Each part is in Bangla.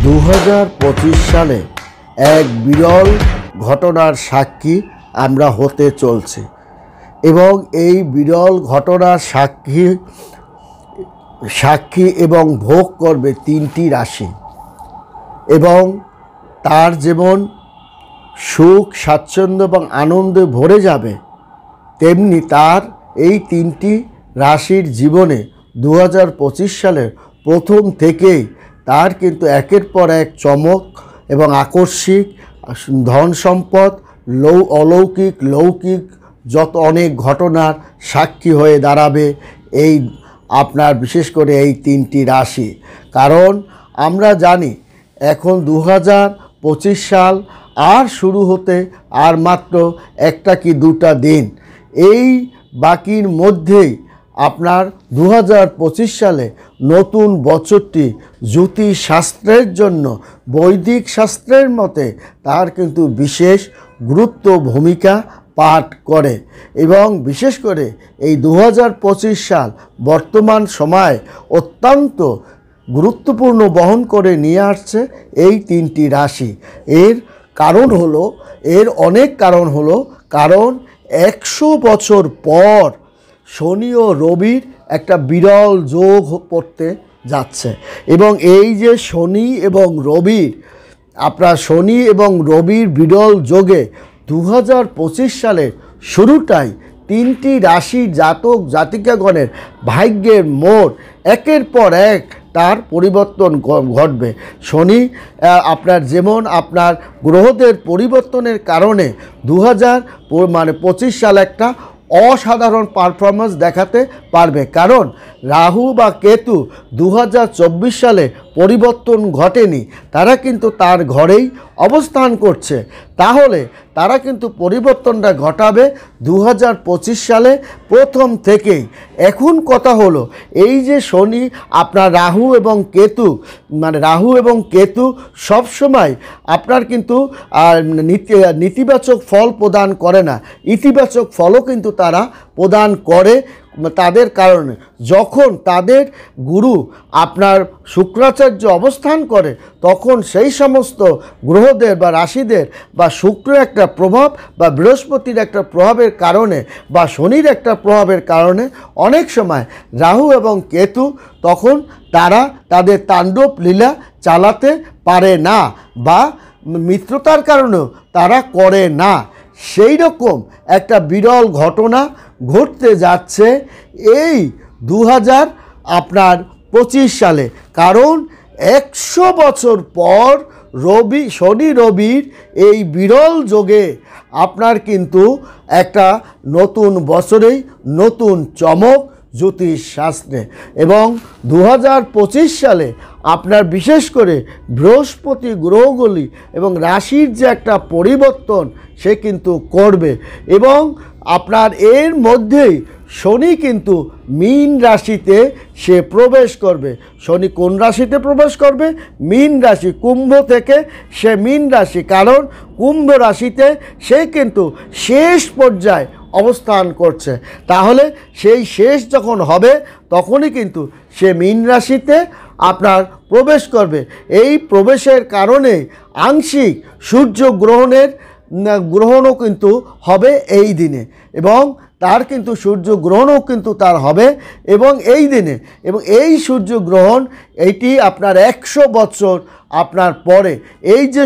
2025 সালে এক বিরল ঘটনার সাক্ষী আমরা হতে চলছি এবং এই বিরল ঘটনার সাক্ষী এবং ভোগ করবে 3টি রাশি এবং তার যেমন সুখ স্বাচ্ছন্দ্য এবং আনন্দে ভরে যাবে, তেমনি তার এই 3টি রাশির জীবনে 2025 সালের প্রথম থেকেই তার কিন্তু একের পর এক চমক এবং আকস্মিক ধন সম্পদ অলৌকিক লৌকিক যত অনেক ঘটনার সাক্ষী হয়ে দাঁড়াবে এই আপনার বিশেষ করে এই 3টি রাশি। কারণ আমরা জানি এখন 2025 সাল আর শুরু হতে আর মাত্র একটা কি দুটা দিন, এই বাকির মধ্যেই আপনার 2025 সালে নতুন বছরটি জ্যোতিষশাস্ত্রের জন্য বৈদিক শাস্ত্রের মতে তার কিন্তু বিশেষ গুরুত্ব ভূমিকা পাঠ করে এবং বিশেষ করে এই 2025 সাল বর্তমান সময়ে অত্যন্ত গুরুত্বপূর্ণ বহন করে নিয়ে আসছে এই 3টি রাশি। এর কারণ হলো, এর অনেক কারণ হলো, কারণ 100 বছর পর শনি ও রবির একটা বিরল যোগ পড়তে যাচ্ছে এবং এই যে শনি এবং রবির বিরল যোগে 2025 সালের শুরুটাই 3টি রাশি জাতক জাতিকাগণের ভাগ্যের মোড় একের পর এক তার পরিবর্তন ঘটবে। শনি যেমন আপনার গ্রহদের পরিবর্তনের কারণে 2025 সাল একটা অসাধারণ পারফরমেন্স দেখাতে পারবে, কারণ রাহু বা কেতু 2024 সালে পরিবর্তন ঘটেনি, তারা কিন্তু তার ঘরেই অবস্থান করছে, তাহলে তারা কিন্তু পরিবর্তনটা ঘটাবে 2025 সালে প্রথম থেকেই। এখন কথা হলো এই যে শনি আপনার রাহু এবং কেতু সবসময় আপনার কিন্তু নেতিবাচক ফল প্রদান করে না, ইতিবাচক ফলও কিন্তু তারা প্রদান করে তাদের কারণে। যখন তাদের গুরু আপনার শুক্রাচার্য অবস্থান করে তখন সেই সমস্ত গ্রহদের বা রাশিদের বা শুক্রের একটা প্রভাব বা বৃহস্পতির একটা প্রভাবের কারণে বা শনির একটা প্রভাবের কারণে অনেক সময় রাহু এবং কেতু তখন তারা তাদের তাণ্ডব লীলা চালাতে পারে না বা মিত্রতার কারণেও তারা করে না। সেই রকম একটা বিরল ঘটনা ঘটতে যাচ্ছে এই 2025 সালে, কারণ 100 বছর পর শনি রবির এই বিরল যোগে আপনার কিন্তু একটা নতুন বছরেই নতুন চমক জ্যোতিষ শাস্ত্রে এবং 2025 সালে আপনার বিশেষ করে বৃহস্পতি গ্রহগুলি এবং রাশির যে একটা পরিবর্তন সে কিন্তু করবে এবং আপনার এর মধ্যেই শনি কিন্তু মীন রাশিতে সে প্রবেশ করবে। শনি কোন রাশিতে প্রবেশ করবে? মীন রাশি। কুম্ভ থেকে সে মীন রাশি, কারণ কুম্ভ রাশিতে সে কিন্তু শেষ পর্যায়ে অবস্থান করছে, তাহলে সেই শেষ যখন হবে তখনই কিন্তু সে মীন রাশিতে আপনার প্রবেশ করবে। এই প্রবেশের কারণে আংশিক সূর্য গ্রহণও কিন্তু হবে এই দিনে এবং তার কিন্তু সূর্যগ্রহণও কিন্তু তার হবে এবং এই দিনে, এবং এই সূর্যগ্রহণ এইটি আপনার 100 বছর আপনার পরে এই যে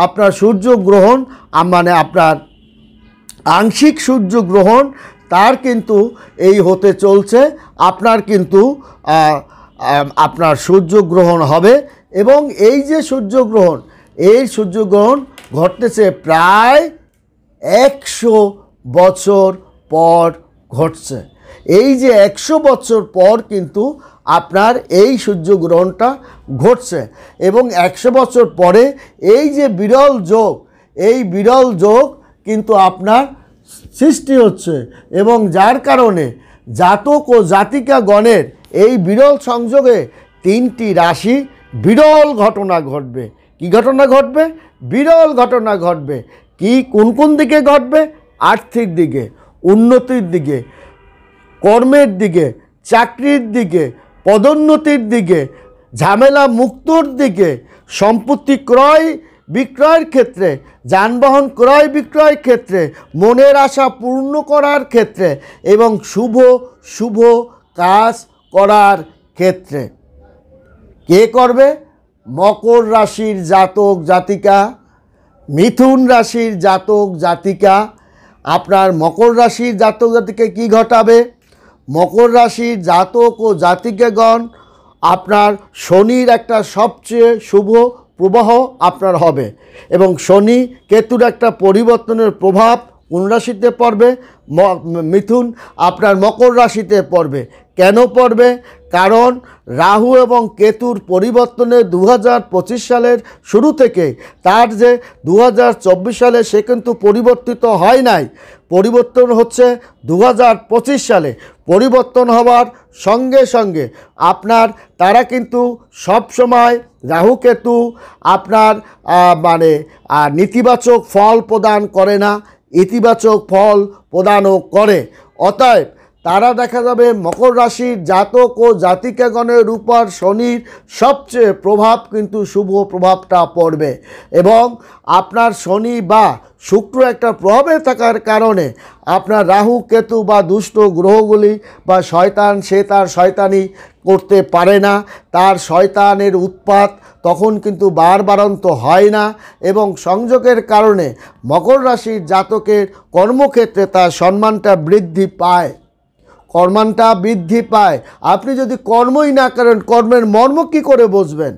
আপনার সূর্যগ্রহণ আপনার আংশিক সূর্যগ্রহণ তার কিন্তু এই হতে চলছে, আপনার কিন্তু আপনার সূর্যগ্রহণ হবে এবং এই যে সূর্যগ্রহণ ঘটতেছে প্রায় 100 বছর পর ঘটছে। এই যে 100 বছর পর কিন্তু আপনার এই সূর্যগ্রহণটা ঘটছে এবং 100 বছর পরে এই যে বিরল যোগ কিন্তু আপনার সৃষ্টি হচ্ছে এবং যার কারণে জাতক ও জাতিকাগণের এই বিরল সংযোগে 3টি রাশি বিরল ঘটনা ঘটবে। কি ঘটনা ঘটবে? বিরল ঘটনা ঘটবে। কি কোন দিকে ঘটবে? আর্থিক দিকে, উন্নতির দিকে, কর্মের দিকে, চাকরির দিকে, পদোন্নতির দিকে, ঝামেলা মুক্তর দিকে, সম্পত্তি ক্রয় বিক্রয়ের ক্ষেত্রে, যানবাহন ক্রয় বিক্রয়ের ক্ষেত্রে, মনের আশা পূর্ণ করার ক্ষেত্রে এবং শুভ শুভ কাজ করার ক্ষেত্রে। কে করবে? মকর রাশির জাতক জাতিকা, মিথুন রাশির জাতক জাতিকা। আপনার মকর রাশির জাতক জাতিকা কি ঘটাবে? মকর রাশির জাতক ও জাতিকাগণ আপনার শনির একটা সবচেয়ে শুভ প্রবাহ আপনার হবে এবং শনি কেতুর একটা পরিবর্তনের প্রভাব কোন রাশিতে পড়বে? মিথুন আপনার মকর রাশিতে পড়বে। কেন পড়বে? কারণ রাহু এবং কেতুর পরিবর্তনে 2025 সালের শুরু থেকে তার যে 2024 সালে সে কিন্তু পরিবর্তিত হয় নাই, পরিবর্তন হচ্ছে 2025 সালে। পরিবর্তন হওয়ার সঙ্গে সঙ্গে আপনার তারা কিন্তু সব সময় রাহু কেতু আপনার মানে নেতিবাচক ফল প্রদান করে না, ইতিবাচক ফল প্রদানও করে। অতএব তারা দেখা যাবে মকর রাশির জাতক ও জাতিকাগণের উপর শনির সবচেয়ে প্রভাব কিন্তু শুভ প্রভাবটা পড়বে এবং আপনার শনি বা শুক্র একটা প্রভাবে থাকার কারণে আপনার রাহু কেতু বা দুষ্ট গ্রহগুলি বা শয়তান সে তার শয়তানি করতে পারে না, তার শয়তানের উৎপাত তখন কিন্তু বারবারন্ত হয় না এবং সংযোগের কারণে মকর রাশির জাতকের কর্মক্ষেত্রে তার সম্মানটা বৃদ্ধি পায়, কর্মানটা বৃদ্ধি পায়। আপনি যদি কর্মই না করেন কর্মের মর্ম কী করে বুঝবেন?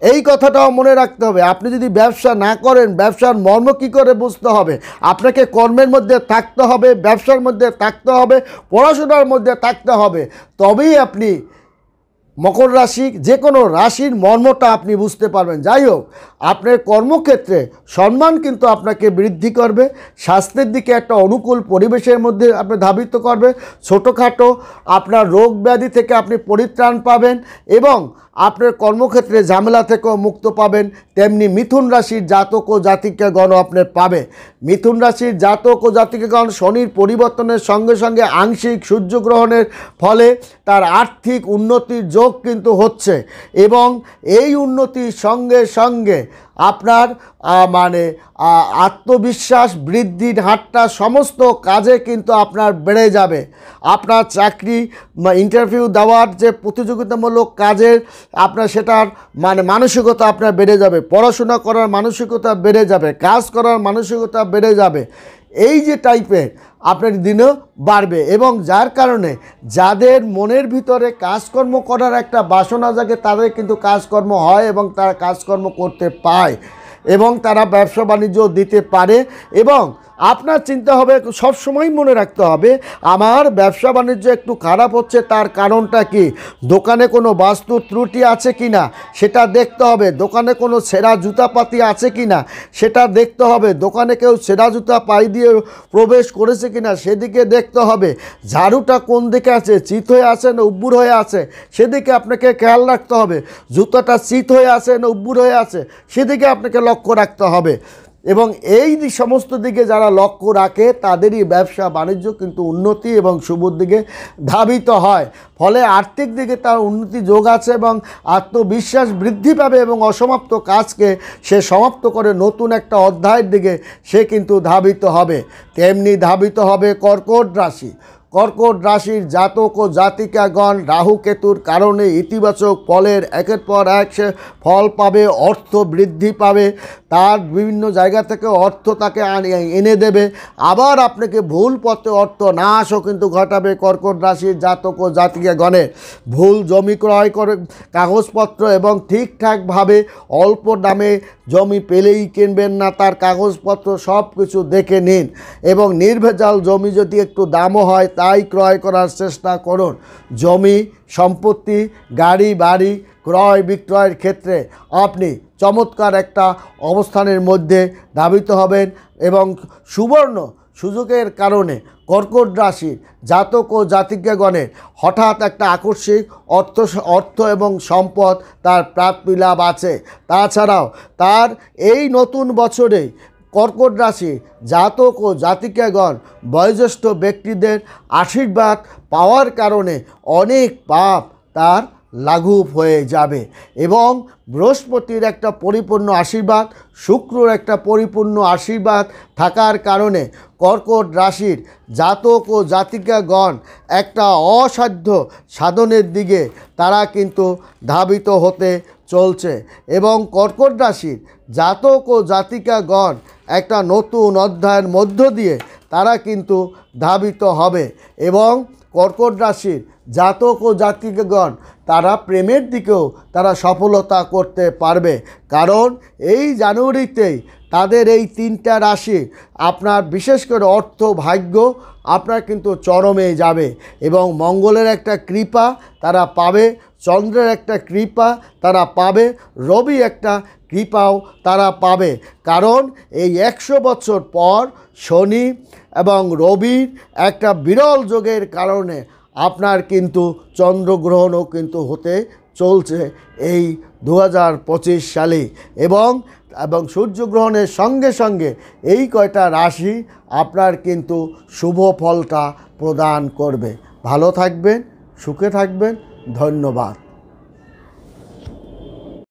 এই কথাটাও মনে রাখতে হবে। আপনি যদি ব্যবসা না করেন ব্যবসার মর্ম কী করে বুঝতে হবে? আপনাকে কর্মের মধ্যে থাকতে হবে, ব্যবসার মধ্যে থাকতে হবে, পড়াশোনার মধ্যে থাকতে হবে, তবেই আপনি মকর রাশি যে কোনো রাশির মর্মটা আপনি বুঝতে পারবেন। যাই হোক, আপনার কর্মক্ষেত্রে সম্মান কিন্তু আপনাকে বৃদ্ধি করবে, স্বাস্থ্যের দিকে একটা অনুকূল পরিবেশের মধ্যে আপনি ধাবিত করবে, ছোটোখাটো আপনার রোগ ব্যাধি থেকে আপনি পরিত্রাণ পাবেন এবং আপনার কর্মক্ষেত্রে ঝামেলা থেকেও মুক্ত পাবেন। তেমনি মিথুন রাশির জাতক ও জাতিকাগণ আপনি পাবে। মিথুন রাশির জাতক ও জাতিকাগণ শনির পরিবর্তনের সঙ্গে সঙ্গে আংশিক সূর্যগ্রহণের ফলে তার আর্থিক উন্নতির যোগ কিন্তু হচ্ছে এবং এই উন্নতির সঙ্গে সঙ্গে আপনার মানে আত্মবিশ্বাস বৃদ্ধির হারটা সমস্ত কাজে কিন্তু আপনার বেড়ে যাবে। আপনার চাকরি ইন্টারভিউ দেওয়ার যে প্রতিযোগিতামূলক কাজের আপনার সেটার মানে মানসিকতা আপনার বেড়ে যাবে, পড়াশোনা করার মানসিকতা বেড়ে যাবে, কাজ করার মানসিকতা বেড়ে যাবে। এই যে টাইপের আপনার দিনও বাড়বে এবং যার কারণে যাদের মনের ভিতরে কাজকর্ম করার একটা বাসনা জাগে তাদের কিন্তু কাজকর্ম হয় এবং তারা কাজকর্ম করতে পায় এবং তারা ব্যবসা বাণিজ্য দিতে পারে। এবং আপনার চিন্তা হবে, সবসময় মনে রাখতে হবে আমার ব্যবসা বাণিজ্য একটু খারাপ হচ্ছে, তার কারণটা কি? দোকানে কোনো বাস্তু ত্রুটি আছে কি না সেটা দেখতে হবে, দোকানে কোনো ছেঁড়া জুতাপাতি আছে কি না সেটা দেখতে হবে, দোকানে কেউ ছেঁড়া জুতা পাই দিয়ে প্রবেশ করেছে কি না সেদিকে দেখতে হবে, ঝাড়ুটা কোন দিকে আছে, চিত হয়ে আছে না উব্বুর হয়ে আছে সেদিকে আপনাকে খেয়াল রাখতে হবে, জুতাটা চিত হয়ে আছে না উব্বুর হয়ে আছে সেদিকে আপনাকে লক্ষ্য রাখতে হবে। এবং এই সমস্ত দিকে যারা লক্ষ্য রাখে তাদেরই ব্যবসা বাণিজ্য কিন্তু উন্নতি এবং শুভর দিকে ধাবিত হয়, ফলে আর্থিক দিকে তার উন্নতি যোগ আছে এবং আত্মবিশ্বাস বৃদ্ধি পাবে এবং অসমাপ্ত কাজকে সে সমাপ্ত করে নতুন একটা অধ্যায়ের দিকে সে কিন্তু ধাবিত হবে। তেমনি ধাবিত হবে কর্কট রাশি। কর্কট রাশির জাতক ও জাতিকাগণ রাহু কেতুর কারণে ইতিবাচক ফলের একের পর এক সে ফল পাবে, অর্থ বৃদ্ধি পাবে, তার বিভিন্ন জায়গা থেকে অর্থ তাকে এনে দেবে, আবার আপনাকে ভুল পথে অর্থ নাশও কিন্তু ঘটাবে। কর্কট রাশির জাতক ও জাতিকাগণের ভুল জমি ক্রয় করে কাগজপত্র এবং ঠিকঠাকভাবে অল্প দামে জমি পেলেই কিনবেন না, তার কাগজপত্র সব কিছু দেখে নিন এবং নির্ভেজাল জমি যদি একটু দামও হয় তাই ক্রয় করার চেষ্টা করুন। জমি সম্পত্তি গাড়ি বাড়ি ক্রয় বিক্রয়ের ক্ষেত্রে আপনি চমৎকার একটা অবস্থানের মধ্যে ধাবিত হবেন এবং সুবর্ণ সুযোগের কারণে কর্কট রাশির জাতক ও জাতিকাগণের হঠাৎ একটা আকস্মিক অর্থ এবং সম্পদ তার প্রাপ্তি লাভ আছে। তাছাড়াও তার এই নতুন বছরে কর্কট রাশি জাতক ও জাতিকাগণ বয়োজ্যেষ্ঠ ব্যক্তিদের আশীর্বাদ পাওয়ার কারণে অনেক পাপ তার লাঘু হয়ে যাবে। এবং বৃহস্পতির একটা পরিপূর্ণ আশীর্বাদ, শুক্রর একটা পরিপূর্ণ আশীর্বাদ থাকার কারণে কর্কট রাশির জাতক ও জাতিকাগণ একটা অসাধ্য সাধনের দিকে তারা কিন্তু ধাবিত হতে চলছে। এবং কর্কট রাশির জাতক ও জাতিকাগণ একটা নতুন অধ্যায়ের মধ্য দিয়ে তারা কিন্তু ধাবিত হবে। এবং কর্কট রাশির জাতক ও জাতিকাগণ তারা প্রেমের দিকেও তারা সফলতা করতে পারবে, কারণ এই জানুয়ারিতেই তাদের এই তিনটা রাশি আপনার বিশেষ করে অর্থ ভাগ্য আপনার কিন্তু চরমে যাবে। এবং মঙ্গলের একটা কৃপা তারা পাবে, চন্দ্রের একটা কৃপা তারা পাবে, রবি একটা কৃপাও তারা পাবে। কারণ এই 100 বছর পর শনি এবং রবির একটা বিরল যোগের কারণে আপনার কিন্তু চন্দ্রগ্রহণও কিন্তু হতে চলছে এই 2025 সালে। এবং সূর্যগ্রহণের সঙ্গে সঙ্গে এই কয়টা রাশি আপনার কিন্তু শুভ ফলটা প্রদান করবে। ভালো থাকবেন, সুখে থাকবেন, ধন্যবাদ।